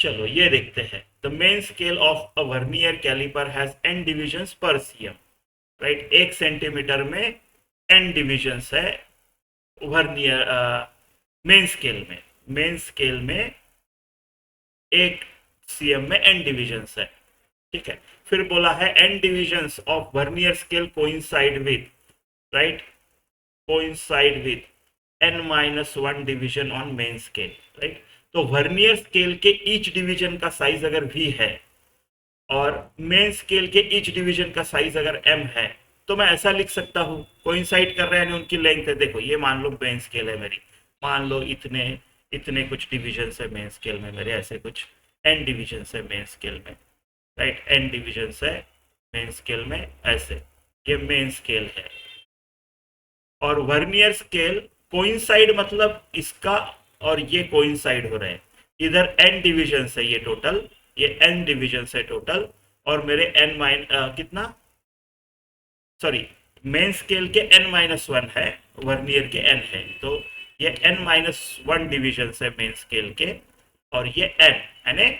चलो ये देखते हैं। The main scale of a vernier caliper has n divisions per CM, right. 1 centimetre में एन डिविजन्स है वर्नियर मेन स्केल में 1 सीएम में एन डिविजन्स है, ठीक है। फिर बोला है n divisions of vernier scale coincide with, right, coincide with n-1 division on main scale, right. तो वर्नियर स्केल के ईच डिवीजन का साइज अगर v है और मेन स्केल के ईच डिवीजन का साइज अगर m है, तो मैं ऐसा लिख सकता हूं, कोइंसाइड कर रहे हैं, उनकी लेंथ है। देखो ये मान लो मेन स्केल है मेरी, मान लो इतने इतने कुछ डिवीजन है मेन स्केल में मेरे, ऐसे कुछ n डिवीजन है मेन स्केल में, राइट, n डिवीजन है मेन स्केल में, ऐसे ये मेन स्केल है। और वर्नियर स्केल कोइंसाइड मतलब इसका और ये कोइंसाइड हो रहे हैं, इधर n डिवीजन है, ये टोटल, ये n डिवीजन है टोटल, और मेरे कितना, सॉरी, मेन स्केल के n-1 है, वर्नियर के n है, तो ये n-1 डिवीजन है मेन स्केल के, और ये n यानी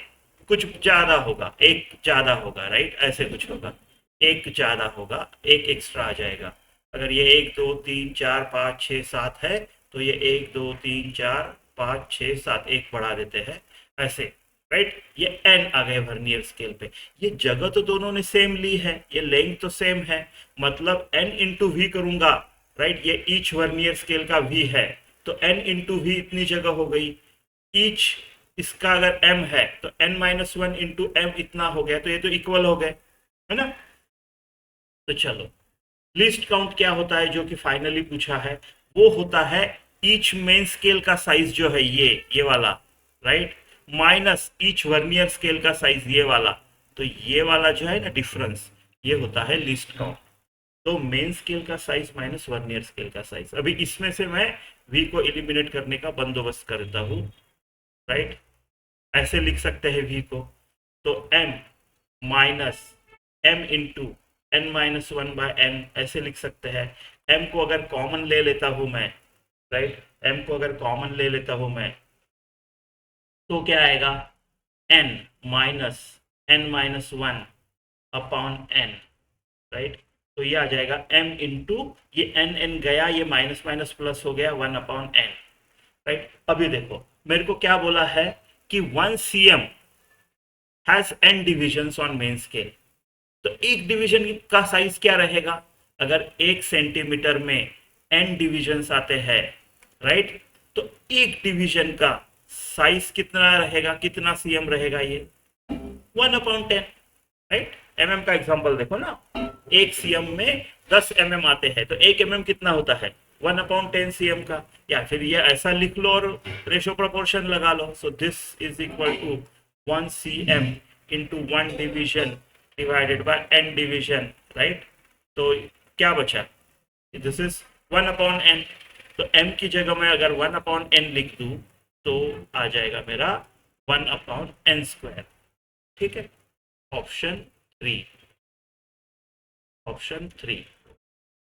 कुछ ज्यादा होगा, एक ज्यादा होगा, राइट, ऐसे कुछ होगा, एक ज्यादा होगा, एक एक्स्ट्रा आ जाएगा। अगर ये 1 2 3 4 5 6 7 है, तो ये 1 2 3 4 5 6 7 एक बढ़ा देते हैं, ऐसे, राइट। ये n आ गए वर्नियर स्केल पे। ये जगह तो दोनों ने सेम ली है, ये लेंथ तो सेम है, मतलब n इंटू वी करूंगा, राइट। ये ईच वर्नियर स्केल का v है, तो n इंटू वी इतनी जगह हो गई। ईच इसका अगर m है तो n-1 इंटू m इतना हो गया, तो ये तो इक्वल हो गए, है ना। तो चलो, लीस्ट काउंट क्या होता है जो कि फाइनली पूछा है, वो होता है ईच मेन स्केल का साइज जो है ये वाला, right, minus each vernier scale का साइज ये वाला, तो ये वाला जो है ना डिफरेंस, ये होता है लीस्ट काउंट। तो मेन स्केल का साइज माइनस वर्नियर स्केल का साइज। अभी इसमें से मैं v को एलिमिनेट करने का बंदोबस्त करता हूँ, राइट। ऐसे लिख सकते हैं v को, तो m minus m into n-1 by n, ऐसे लिख सकते हैं। m को अगर कॉमन ले लेता हूं मैं, राइट, m को अगर कॉमन ले लेता हूं मैं, तो क्या आएगा, n minus n-1 upon n, right. तो ये आ जाएगा m इंटू ये n गया, ये माइनस माइनस प्लस हो गया 1 अपॉन n, राइट। अभी देखो मेरे को क्या बोला है कि 1 cm has n divisions on main scale. तो एक डिवीजन का साइज क्या रहेगा, अगर 1 सेंटीमीटर में n डिविजन्स आते हैं, राइट, तो एक डिवीजन का साइज कितना रहेगा, कितना cm रहेगा, ये 1/10, राइट। mm का एग्जांपल देखो ना, 1 cm में 10 mm आते हैं, तो 1 mm कितना होता है, 1/10 cm का। या फिर ये ऐसा लिख लो और रेशो प्रोपोर्शन लगा लो, so this is equal to 1 cm into 1 division divided by n division, right. तो क्या बचा, दिस इज 1/n। तो m की जगह में अगर 1/n लिख दूं, तो आ जाएगा मेरा 1/n², ठीक है। Option 3, option 3।